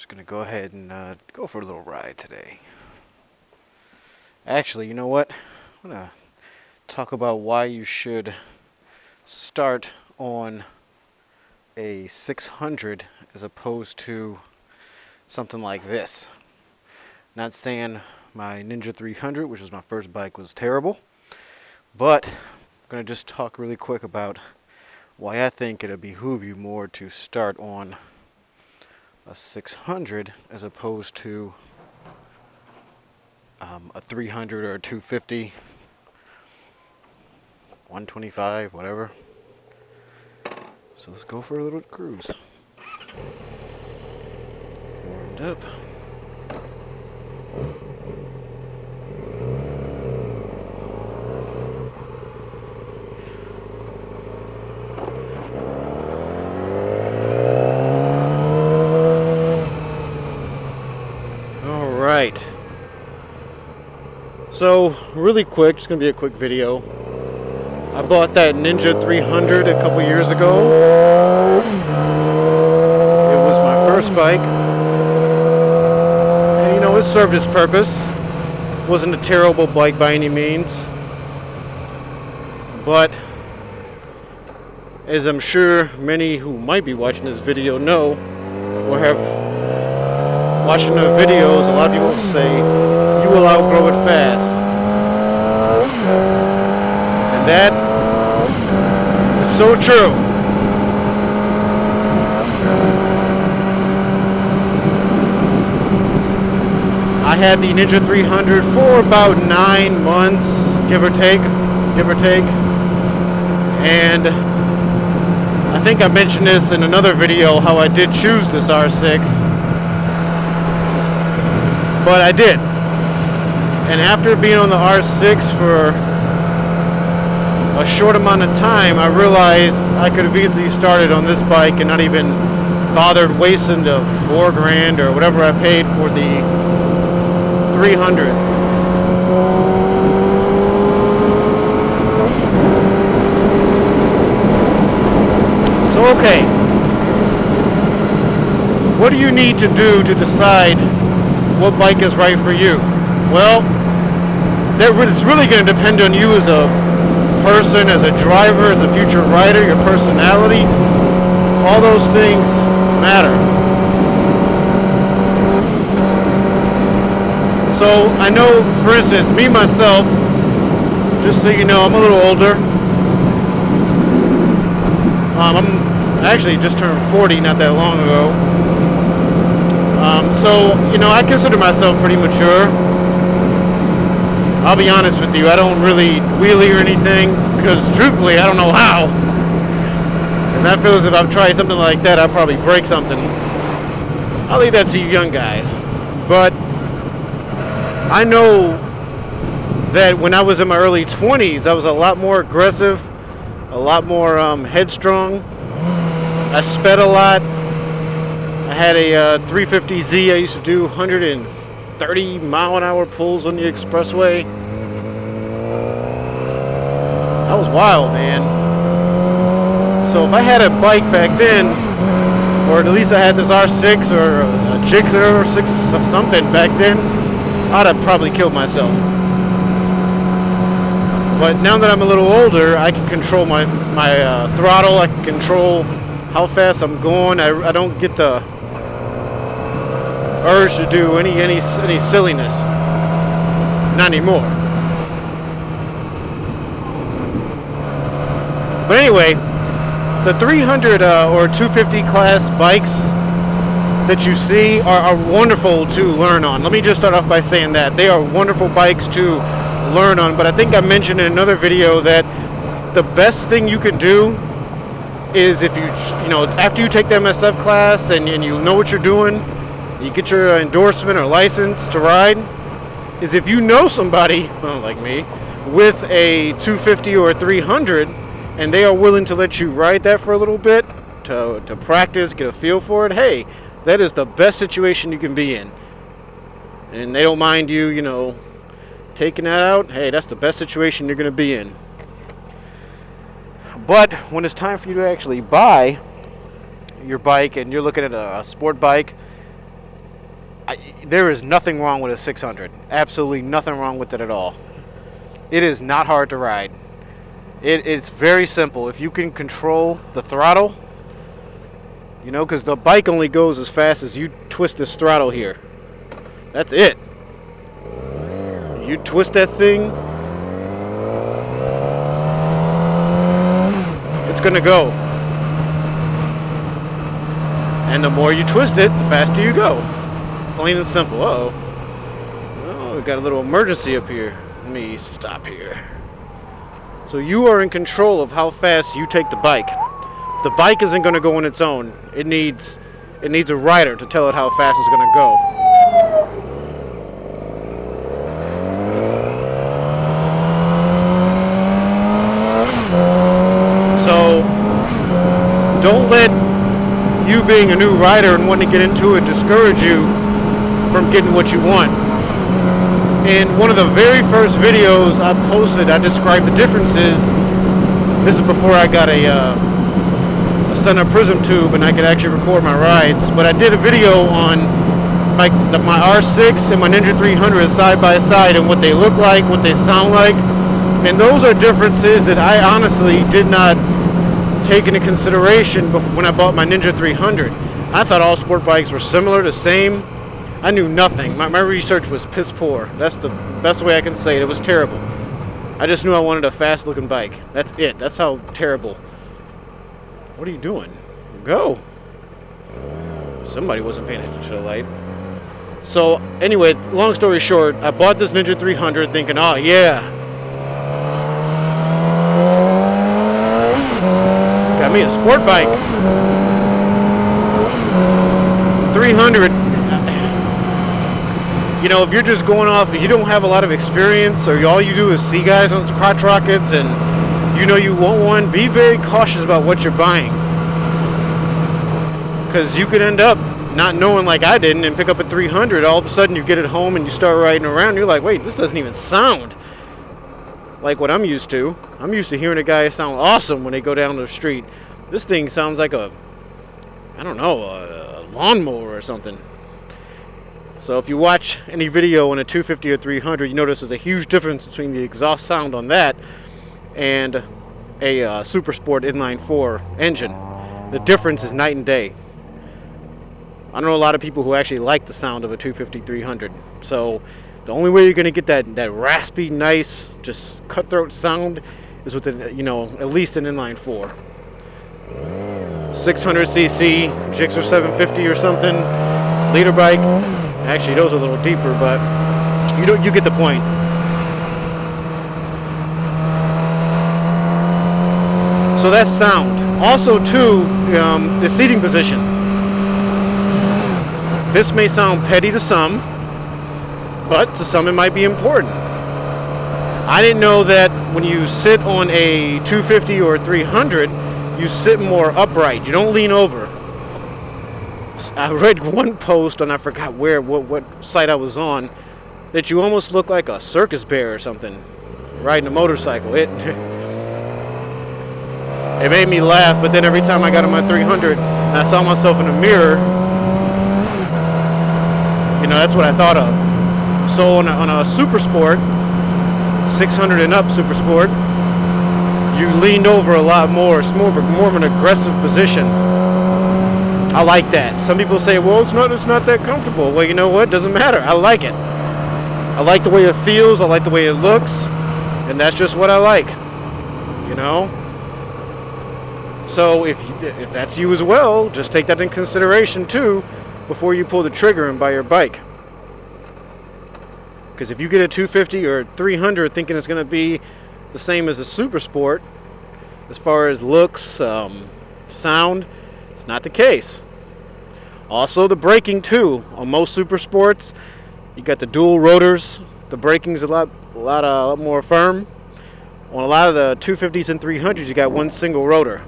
Just gonna go ahead and go for a little ride today. Actually, you know what? I'm gonna talk about why you should start on a 600 as opposed to something like this. Not saying my Ninja 300, which was my first bike, was terrible, but I'm gonna just talk really quick about why I think it'll behoove you more to start on a 600 as opposed to a 300 or a 250, 125, whatever. So let's go for a little cruise. Warmed up. Right. So really quick, just gonna be a quick video. I bought that Ninja 300 a couple years ago. It was my first bike, and you know, it served its purpose. Wasn't a terrible bike by any means, but as I'm sure many who might be watching this video know or have watching the videos, a lot of people say you will outgrow it fast, and that is so true. I had the Ninja 300 for about 9 months, give or take, and I think I mentioned this in another video how I did choose this R6. But I did. And after being on the R6 for a short amount of time, I realized I could have easily started on this bike and not even bothered wasting the $4 grand or whatever I paid for the 300. So, okay. What do you need to do to decide what bike is right for you? Well, it's really going to depend on you as a person, as a driver, as a future rider, your personality. All those things matter. So I know, for instance, me myself, just so you know, I'm a little older. I'm actually just turned 40 not that long ago. So, you know, I consider myself pretty mature. I'll be honest with you, I don't really wheelie or anything, because truthfully, I don't know how. And I feel as if I've tried something like that, I'll probably break something. I'll leave that to you young guys. But I know that when I was in my early 20s, I was a lot more aggressive, a lot more headstrong. I sped a lot. I had a 350Z. I used to do 130 mile-an-hour pulls on the expressway. That was wild, man. So if I had a bike back then, or at least I had this R6 or a Gixxer or something back then, I'd have probably killed myself. But now that I'm a little older, I can control my throttle. I can control how fast I'm going. I don't get the urge to do any silliness. Not anymore. But anyway, the 300 or 250 class bikes that you see are wonderful to learn on. Let me just start off by saying that they are wonderful bikes to learn on. But I think I mentioned in another video that the best thing you can do is if you know, after you take the MSF class and you know what you're doing, you get your endorsement or license to ride, is if you know somebody, well, like me, with a 250 or a 300, and they are willing to let you ride that for a little bit to practice, get a feel for it, hey, that is the best situation you can be in. And they don't mind you, you know, taking that out. Hey, that's the best situation you're going to be in. But when it's time for you to actually buy your bike and you're looking at a sport bike, there is nothing wrong with a 600. Absolutely nothing wrong with it at all. It is not hard to ride. It's very simple. If you can control the throttle, you know, because the bike only goes as fast as you twist this throttle here. That's it. You twist that thing, it's gonna go. And the more you twist it, the faster you go. Plain and simple. Uh-oh. Oh, we got a little emergency up here. Let me stop here. So you are in control of how fast you take the bike. The bike isn't going to go on its own. It needs a rider to tell it how fast it's going to go. So don't let you being a new rider and wanting to get into it discourage you from getting what you want. In one of the very first videos I posted, I described the differences. This is before I got a center prism tube and I could actually record my rides. But I did a video on my R6 and my Ninja 300 side by side and what they look like, what they sound like. And those are differences that I honestly did not take into consideration when I bought my Ninja 300. I thought all sport bikes were similar, the same. I knew nothing. My research was piss poor. That's the best way I can say it. It was terrible. I just knew I wanted a fast looking bike. That's it. That's how terrible. What are you doing? Go. Somebody wasn't paying attention to the light. So anyway, long story short, I bought this Ninja 300 thinking, oh yeah, got me a sport bike. 300. You know, if you're just going off, if you don't have a lot of experience, or all you do is see guys on crotch rockets and you know you want one, be very cautious about what you're buying. Because you could end up not knowing like I didn't and pick up a 300. All of a sudden you get it home and you start riding around. You're like, wait, this doesn't even sound like what I'm used to. I'm used to hearing a guy sound awesome when they go down the street. This thing sounds like a, I don't know, a lawnmower or something. So if you watch any video on a 250 or 300, you notice there's a huge difference between the exhaust sound on that and a Supersport inline 4 engine. The difference is night and day. I know a lot of people who actually like the sound of a 250 300. So the only way you're going to get that raspy, nice, just cutthroat sound is with you know, at least an inline 4. 600cc, Gixxer 750 or something, liter bike. Actually, those are a little deeper, but you get the point. So that's sound. Also, too, the seating position. This may sound petty to some, but to some it might be important. I didn't know that when you sit on a 250 or 300, you sit more upright. You don't lean over. I read one post, and I forgot what site I was on, that you almost look like a circus bear or something riding a motorcycle. It made me laugh, but then every time I got on my 300 and I saw myself in the mirror, you know, that's what I thought of. So on a Supersport, 600 and up Supersport, you leaned over a lot more. It's more of an aggressive position. I like that. Some people say, well, it's not that comfortable. Well, you know what? Doesn't matter. I like it. I like the way it feels. I like the way it looks. And that's just what I like. You know? So if that's you as well, just take that in consideration too before you pull the trigger and buy your bike. Because if you get a 250 or 300 thinking it's going to be the same as a Supersport, as far as looks, sound, it's not the case. Also, the braking too. On most Supersports, you got the dual rotors. The braking's a lot more firm. On a lot of the 250s and 300s, you got one single rotor.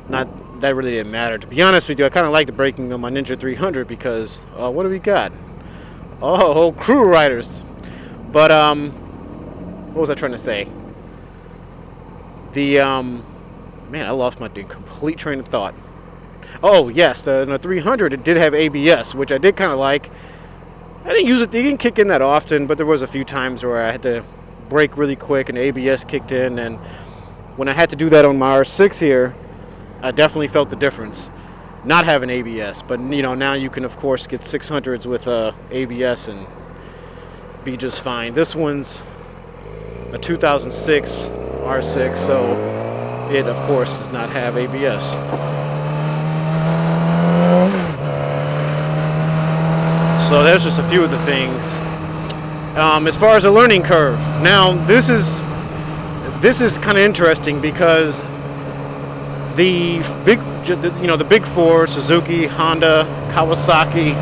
Not that really didn't matter. To be honest with you, I kind of like the braking on my Ninja 300 because what do we got? Oh, crew riders. But what was I trying to say? The man, I lost my complete train of thought. Oh yes, the 300, it did have ABS, which I did kind of like. I didn't use it, it didn't kick in that often, but there was a few times where I had to brake really quick and ABS kicked in, and when I had to do that on my R6 here, I definitely felt the difference not having ABS. But you know, now you can of course get 600s with ABS and be just fine. This one's a 2006 R6, so it of course does not have ABS. So there's just a few of the things. As far as a learning curve, now this is kind of interesting because the big four, Suzuki, Honda, Kawasaki,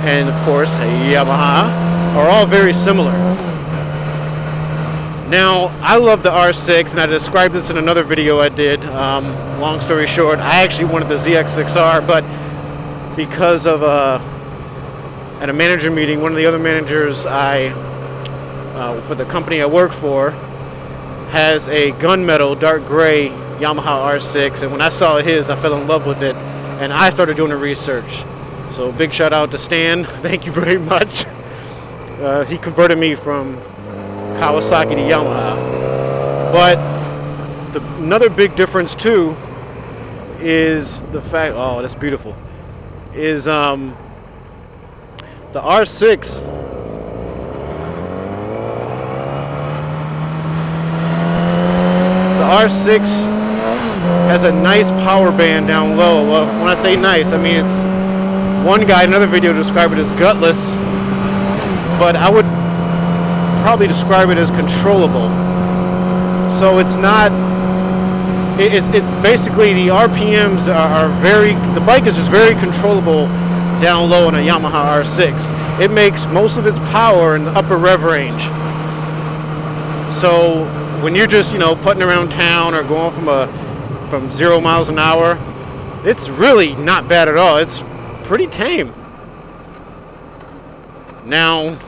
and of course Yamaha, are all very similar. Now I love the R6, and I described this in another video I did. Long story short, I actually wanted the ZX6R, but because of at a manager meeting, one of the other managers for the company I work for has a gunmetal dark gray Yamaha R6, and when I saw his, I fell in love with it, and I started doing the research. So big shout out to Stan, thank you very much. He converted me from Kawasaki to Yamaha. But another big difference too is the fact, oh that's beautiful, is the R6, has a nice power band down low. Well, when I say nice, I mean it's, one guy in another video described it as gutless, but I would probably describe it as controllable. So it's not, it basically the RPMs are very, the bike is just very controllable down low on a Yamaha R6. It makes most of its power in the upper rev range. So when you're just, you know, putting around town or going from 0 miles an hour, it's really not bad at all. It's pretty tame. Now,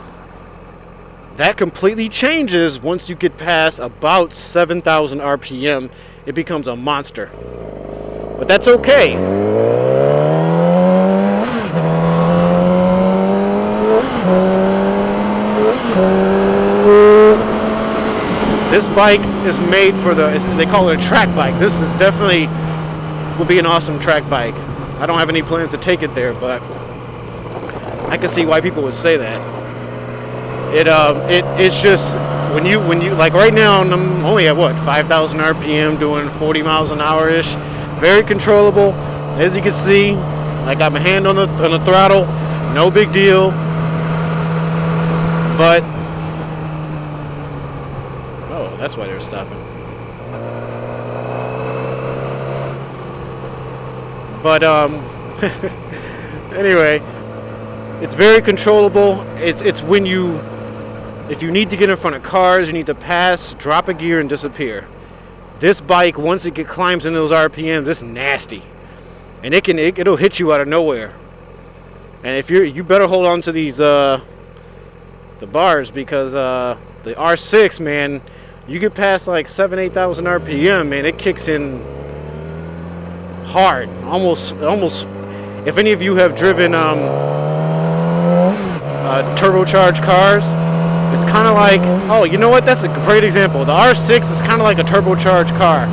that completely changes once you get past about 7,000 RPM. It becomes a monster. But that's okay. This bike is made for they call it a track bike. This is definitely will be an awesome track bike. I don't have any plans to take it there, but I can see why people would say that. It's just when you like right now I'm only at what, 5,000 RPM doing 40 miles an hour ish. Very controllable. As you can see, I got my hand on the throttle, no big deal. But oh, that's why they're stopping. But anyway, it's very controllable. It's when if you need to get in front of cars, you need to pass, drop a gear, and disappear. This bike, once it climbs in those RPMs, it's nasty, and it'll hit you out of nowhere. And if you better hold on to these the bars, because the R6, man, you get past like 7,000-8,000 RPM, man, it kicks in hard, almost. If any of you have driven turbocharged cars, it's kind of like, oh, you know what? That's a great example. The R6 is kind of like a turbocharged car.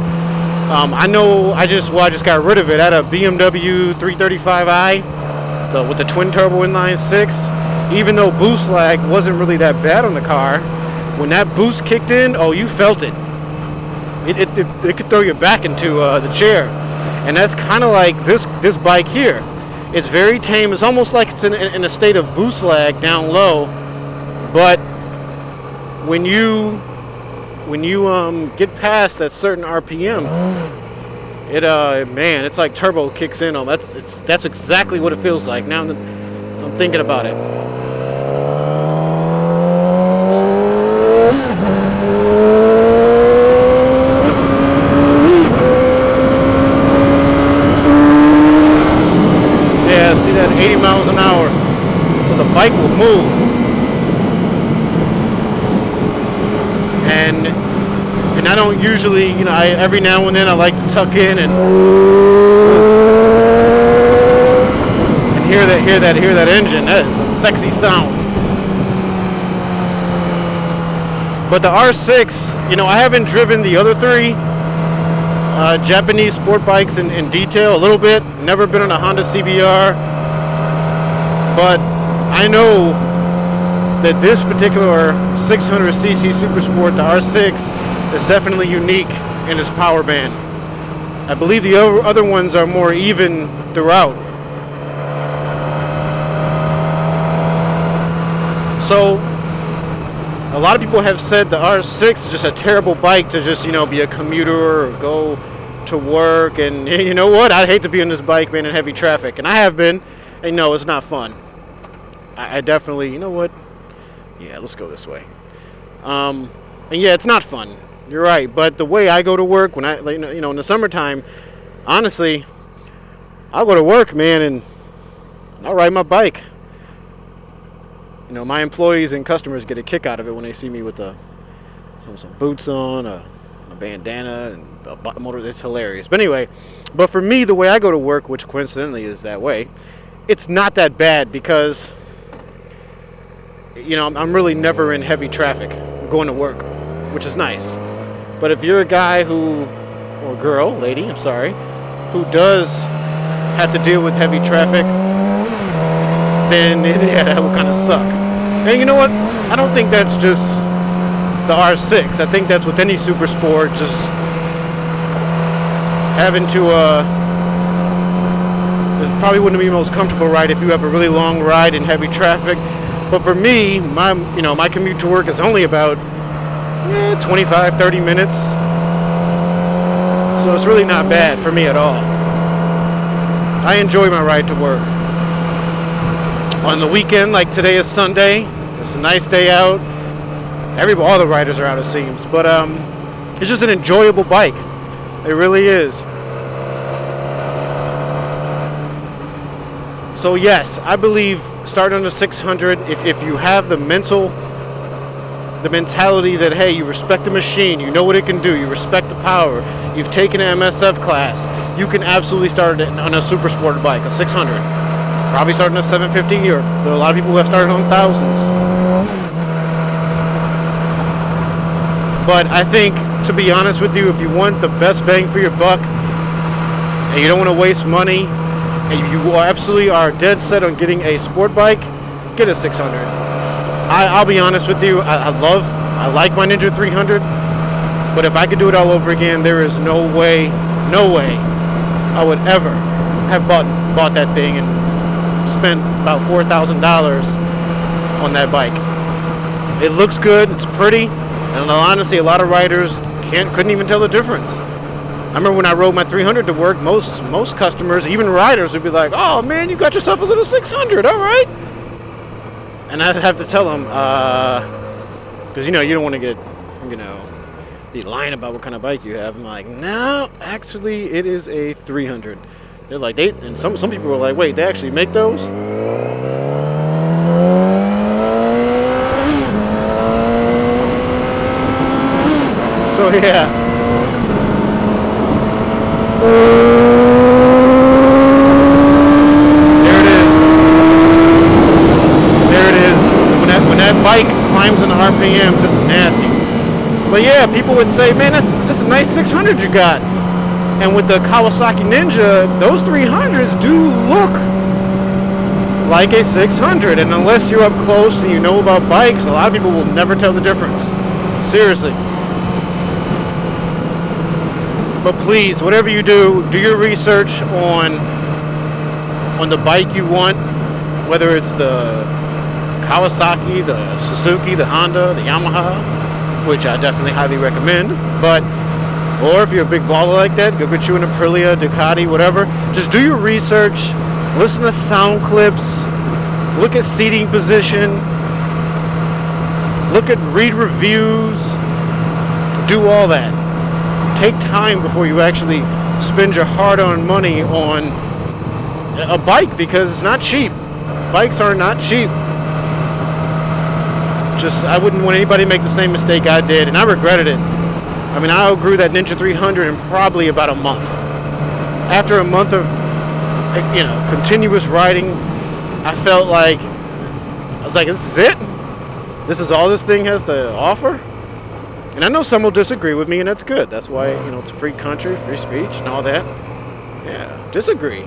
I know. I just got rid of it. I had a BMW 335i with the twin turbo inline 6. Even though boost lag wasn't really that bad on the car, when that boost kicked in, oh, you felt it. It could throw you back into the chair, and that's kind of like this bike here. It's very tame. It's almost like it's in a state of boost lag down low, but when you get past that certain RPM, man, it's like turbo kicks in on. That's exactly what it feels like. Now that I'm thinking about it. Yeah, see that 80 miles an hour, so the bike will move. And I don't usually, every now and then I like to tuck in and hear that engine. That is a sexy sound. But the R6, you know, I haven't driven the other three Japanese sport bikes in detail a little bit. Never been on a Honda CBR, but I know that this particular 600cc Super Sport, the R6, is definitely unique in its power band. I believe the other ones are more even throughout. So a lot of people have said the R6 is just a terrible bike to just, you know, be a commuter or go to work. And you know what? I'd hate to be on this bike, man, in heavy traffic. And I have been. And no, it's not fun. I definitely, you know what? Yeah, let's go this way. And yeah, it's not fun. You're right. But the way I go to work, when I, you know, in the summertime, honestly, I'll go to work, man, and I'll ride my bike. You know, my employees and customers get a kick out of it when they see me with some boots on, a bandana, and a motor. It's hilarious. But anyway, but for me, the way I go to work, which coincidentally is that way, it's not that bad because, you know, I'm really never in heavy traffic going to work, which is nice. But if you're a guy who, or girl, lady, I'm sorry, who does have to deal with heavy traffic, then yeah, that would kind of suck. And you know what? I don't think that's just the R6. I think that's with any super sport, just having to, it probably wouldn't be the most comfortable ride if you have a really long ride in heavy traffic. But for me, my commute to work is only about 25, 30 minutes. So it's really not bad for me at all. I enjoy my ride to work. On the weekend, like today is Sunday, it's a nice day out. All the riders are out, it seems. But it's just an enjoyable bike. It really is. So yes, I believe starting on the 600, if you have the mentality that, hey, you respect the machine, you know what it can do, you respect the power, you've taken an MSF class, you can absolutely start on a super sport bike, a 600. Probably starting at 750 here. There are a lot of people who have started on thousands. But I think, to be honest with you, if you want the best bang for your buck, and you don't want to waste money, and you absolutely are dead set on getting a sport bike, get a 600. I'll be honest with you, I like my Ninja 300, but if I could do it all over again, there is no way I would ever have bought that thing and spent about $4,000 on that bike. It looks good, it's pretty, and honestly, a lot of riders couldn't even tell the difference. I remember when I rode my 300 to work, most customers, even riders, would be like, "Oh man, you got yourself a little 600, all right." And I'd have to tell them, because you know you don't want to get, you know, be lying about what kind of bike you have. I'm like, no, actually, it is a 300. They're like, and some people were like, wait, they actually make those? So yeah. There it is. When that bike climbs in the RPMs, it's nasty. But yeah, people would say, man, that's a nice 600 you got. And with the Kawasaki Ninja, those 300s do look like a 600. And unless you're up close and you know about bikes, a lot of people will never tell the difference. Seriously. But please, whatever you do your research on the bike you want, whether it's the Kawasaki, the Suzuki, the Honda, the Yamaha, which I definitely highly recommend. Or if you're a big baller like that, go get you an Aprilia, Ducati, whatever. Just do your research, listen to sound clips, look at seating position, read reviews, do all that. Take time before you actually spend your hard-earned money on a bike, because it's not cheap. Bikes are not cheap. I wouldn't want anybody to make the same mistake I did, and I regretted it. I mean, I outgrew that Ninja 300 in probably about a month. After a month of, you know, continuous riding, I felt like, I was like, this is it? This is all this thing has to offer? And I know some will disagree with me, and that's good. That's why, you know, it's a free country, free speech, and all that. Yeah, disagree.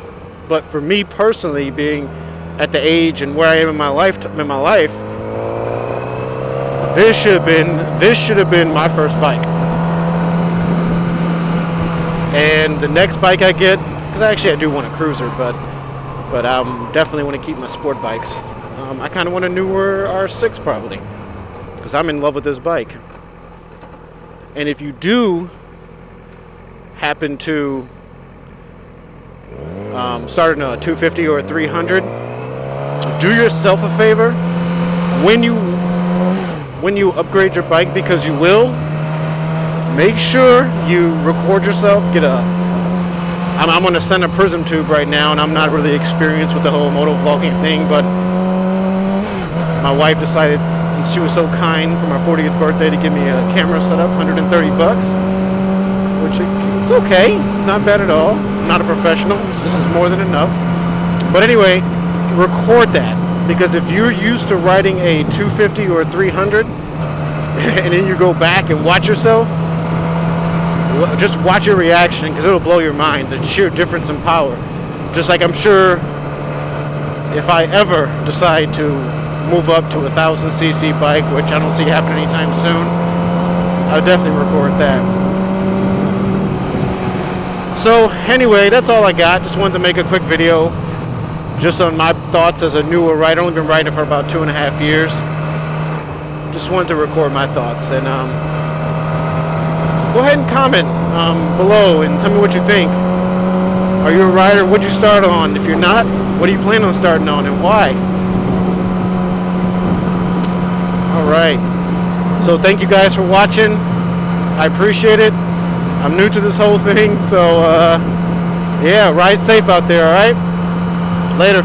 But for me personally, being at the age and where I am in my life, this should have been my first bike. And the next bike I get, because actually I do want a cruiser, but I definitely want to keep my sport bikes. I kind of want a newer R6 probably, because I'm in love with this bike. And if you do happen to start in a 250 or a 300, do yourself a favor when you upgrade your bike, because you will. Make sure you record yourself. I'm going to send a Prism tube right now, and I'm not really experienced with the whole moto vlogging thing, but my wife decided, and she was so kind for my 40th birthday, to give me a camera setup, $130, which it's okay. It's not bad at all. I'm not a professional, so this is more than enough. But anyway, record that, because if you're used to riding a 250 or a 300, and then you go back and watch yourself, just watch your reaction, because it'll blow your mind, the sheer difference in power. Just like I'm sure if I ever decide to move up to a 1000cc bike, which I don't see happen anytime soon, I'll definitely record that. So anyway, that's all I got. Just wanted to make a quick video just on my thoughts as a newer rider. I've only been riding for about 2.5 years. Just wanted to record my thoughts, and go ahead and comment below and tell me what you think. Are you a rider? What'd you start on? If you're not, what do you plan on starting on, and why? Alright, so thank you guys for watching. I appreciate it. I'm new to this whole thing, so yeah, ride safe out there, alright? Later.